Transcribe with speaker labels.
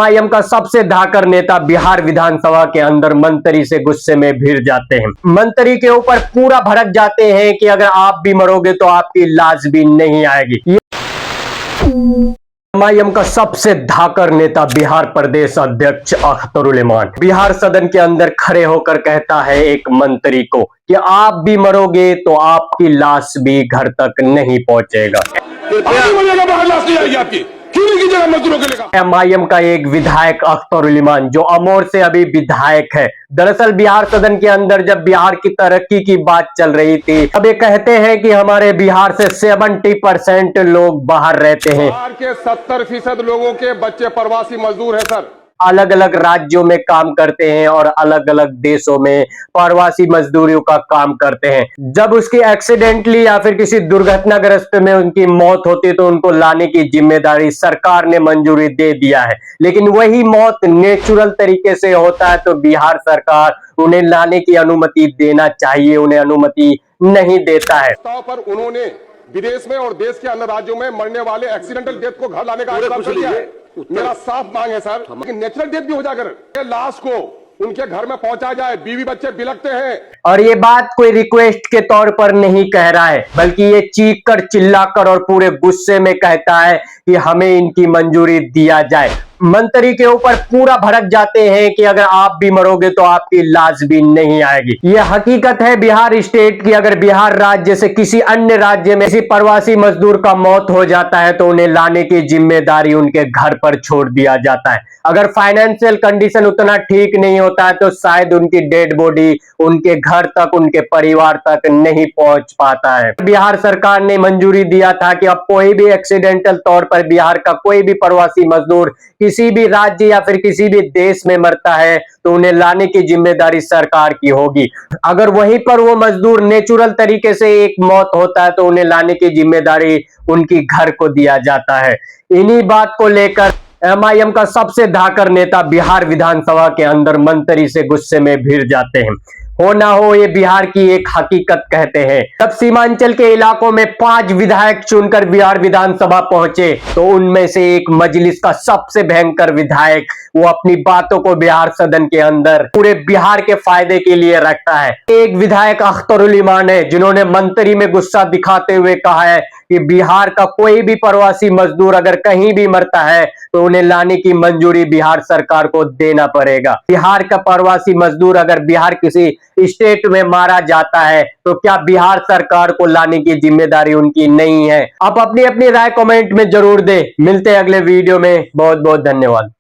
Speaker 1: MIM का सबसे धाकड़ नेता बिहार विधानसभा के अंदर मंत्री से गुस्से में भिड़ जाते हैं। मंत्री के ऊपर पूरा भड़क जाते हैं कि अगर आप भी मरोगे तो आपकी लाश भी नहीं आएगी। एमआईएम का सबसे धाकड़ नेता बिहार प्रदेश अध्यक्ष अख्तरुल इमान बिहार सदन के अंदर खड़े होकर कहता है एक मंत्री को कि आप भी मरोगे तो आपकी लाश भी घर तक नहीं पहुंचेगा। एमआईएम का एक विधायक अख्तरुल इमान जो अमोर से अभी विधायक है, दरअसल बिहार सदन के अंदर जब बिहार की तरक्की की बात चल रही थी तब ये कहते हैं कि हमारे बिहार से 70% लोग बाहर रहते हैं।
Speaker 2: बिहार के 70% लोगों के बच्चे प्रवासी मजदूर हैं सर,
Speaker 1: अलग अलग राज्यों में काम करते हैं और अलग अलग देशों में प्रवासी मजदूरियों का काम करते हैं। जब उसकी एक्सीडेंटली या फिर किसी दुर्घटनाग्रस्त में उनकी मौत होती तो उनको लाने की जिम्मेदारी सरकार ने मंजूरी दे दिया है, लेकिन वही मौत नेचुरल तरीके से होता है तो बिहार सरकार उन्हें लाने की अनुमति देना चाहिए, उन्हें अनुमति नहीं देता है।
Speaker 2: पर उन्होंने विदेश में और देश के अन्य राज्यों में मरने वाले एक्सीडेंटल डेथ को घर लाने का आग्रह कर दिया है। मेरा साफ मांग है सर कि नेचुरल डेथ भी हो जाकर लाश को उनके घर में पहुंचा जाए, बीवी बच्चे बिलखते हैं।
Speaker 1: और ये बात कोई रिक्वेस्ट के तौर पर नहीं कह रहा है, बल्कि ये चीख कर चिल्ला कर और पूरे गुस्से में कहता है कि हमें इनकी मंजूरी दिया जाए। मंत्री के ऊपर पूरा भड़क जाते हैं कि अगर आप भी मरोगे तो आपकी लाश भी नहीं आएगी। ये हकीकत है बिहार स्टेट की। अगर बिहार राज्य से किसी अन्य राज्य में किसी प्रवासी मजदूर का मौत हो जाता है तो उन्हें लाने की जिम्मेदारी उनके घर पर छोड़ दिया जाता है। अगर फाइनेंशियल कंडीशन उतना ठीक नहीं होता है तो शायद उनकी डेड बॉडी उनके घर तक, उनके परिवार तक नहीं पहुंच पाता है। बिहार सरकार ने मंजूरी दिया था कि अब कोई भी एक्सीडेंटल तौर पर बिहार का कोई भी प्रवासी मजदूर किसी भी राज्य या फिर किसी भी देश में मरता है तो उन्हें लाने की जिम्मेदारी सरकार की होगी। अगर वहीं पर वो मजदूर नेचुरल तरीके से एक मौत होता है तो उन्हें लाने की जिम्मेदारी उनकी घर को दिया जाता है। इन्हीं बात को लेकर एमआईएम का सबसे धाकड़ नेता बिहार विधानसभा के अंदर मंत्री से गुस्से में भिड़ जाते हैं। हो ना हो ये बिहार की एक हकीकत कहते हैं। तब सीमांचल के इलाकों में 5 विधायक चुनकर बिहार विधानसभा पहुंचे तो उनमें से एक मजलिस का सबसे भयंकर विधायक वो अपनी बातों को बिहार सदन के अंदर पूरे बिहार के फायदे के लिए रखता है। एक विधायक अख्तरुल इमान है जिन्होंने मंत्री में गुस्सा दिखाते हुए कहा है कि बिहार का कोई भी प्रवासी मजदूर अगर कहीं भी मरता है तो उन्हें लाने की मंजूरी बिहार सरकार को देना पड़ेगा। बिहार का प्रवासी मजदूर अगर बिहार किसी स्टेट में मारा जाता है तो क्या बिहार सरकार को लाने की जिम्मेदारी उनकी नहीं है? आप अपनी अपनी राय कमेंट में जरूर दें। मिलते हैं अगले वीडियो में। बहुत बहुत धन्यवाद।